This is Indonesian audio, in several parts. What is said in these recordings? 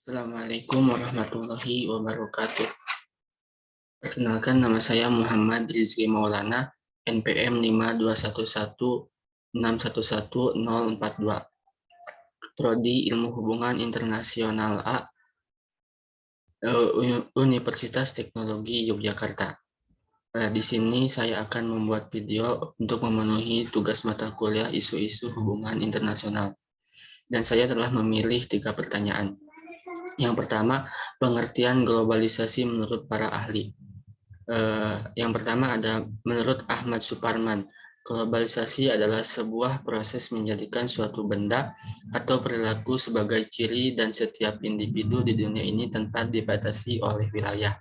Assalamualaikum warahmatullahi wabarakatuh. Perkenalkan, nama saya Muhammad Rizky Maulana, NPM 52116110042, Prodi Ilmu Hubungan Internasional A, Universitas Teknologi Yogyakarta. Di sini saya akan membuat video untuk memenuhi tugas mata kuliah isu-isu hubungan internasional. Dan saya telah memilih 3 pertanyaan. Yang pertama, pengertian globalisasi menurut para ahli. Yang pertama ada menurut Ahmad Suparman, globalisasi adalah sebuah proses menjadikan suatu benda atau perilaku sebagai ciri dan setiap individu di dunia ini tanpa dibatasi oleh wilayah.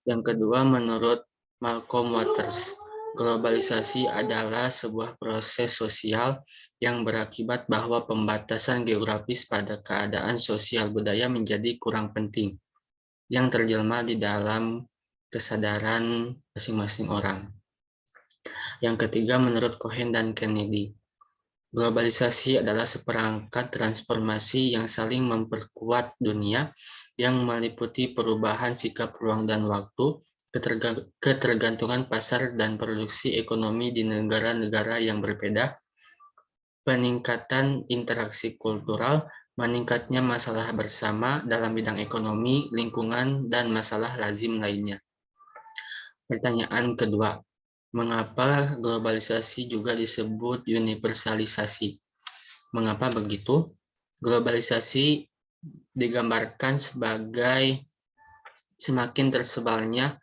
Yang kedua, menurut Malcolm Waters, globalisasi adalah sebuah proses sosial yang berakibat bahwa pembatasan geografis pada keadaan sosial budaya menjadi kurang penting, yang terjelma di dalam kesadaran masing-masing orang. Yang ketiga, menurut Cohen dan Kennedy, globalisasi adalah seperangkat transformasi yang saling memperkuat dunia yang meliputi perubahan sikap ruang dan waktu, ketergantungan pasar dan produksi ekonomi di negara-negara yang berbeda, peningkatan interaksi kultural, meningkatnya masalah bersama dalam bidang ekonomi, lingkungan, dan masalah lazim lainnya. Pertanyaan kedua, mengapa globalisasi juga disebut universalisasi? Mengapa begitu? Globalisasi digambarkan sebagai semakin tersebarnya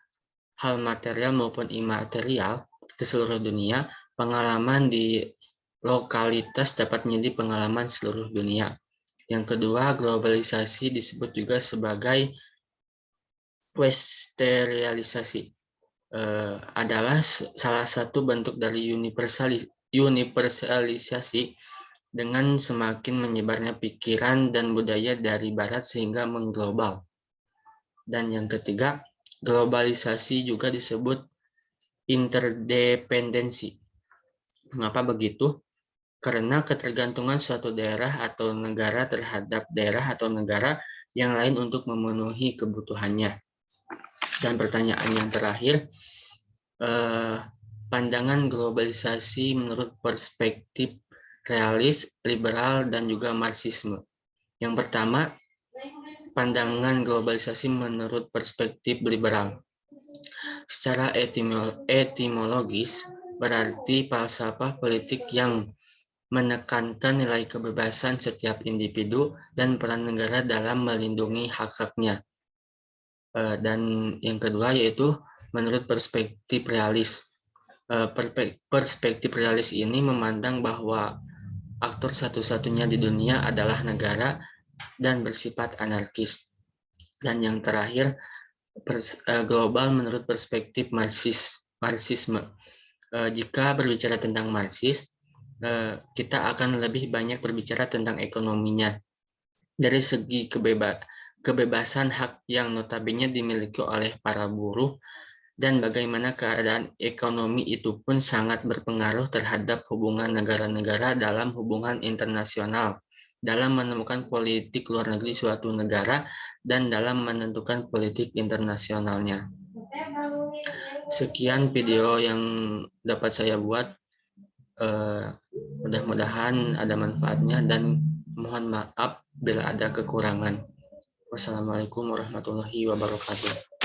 hal material maupun imaterial ke seluruh dunia. Pengalaman di lokalitas dapat menjadi pengalaman seluruh dunia. Yang kedua, globalisasi disebut juga sebagai westernalisasi. Adalah salah satu bentuk dari universalisasi dengan semakin menyebarnya pikiran dan budaya dari barat sehingga mengglobal. Dan yang ketiga, globalisasi juga disebut interdependensi. Mengapa begitu? Karena ketergantungan suatu daerah atau negara terhadap daerah atau negara yang lain untuk memenuhi kebutuhannya. Dan pertanyaan yang terakhir, pandangan globalisasi menurut perspektif realis, liberal, dan juga marxisme. Yang pertama, pandangan globalisasi menurut perspektif liberal. Secara etimologis, berarti falsafah politik yang menekankan nilai kebebasan setiap individu dan peran negara dalam melindungi hak-haknya. Dan yang kedua yaitu menurut perspektif realis. Perspektif realis ini memandang bahwa aktor satu-satunya di dunia adalah negara dan bersifat anarkis. Dan yang terakhir, global menurut perspektif marxisme. Jika berbicara tentang Marxis, kita akan lebih banyak berbicara tentang ekonominya. Dari segi kebebasan hak yang notabene dimiliki oleh para buruh, dan bagaimana keadaan ekonomi itu pun sangat berpengaruh terhadap hubungan negara-negara dalam hubungan internasional, dalam menemukan politik luar negeri suatu negara, dan dalam menentukan politik internasionalnya. Sekian video yang dapat saya buat. Mudah-mudahan ada manfaatnya dan mohon maaf bila ada kekurangan. Wassalamualaikum warahmatullahi wabarakatuh.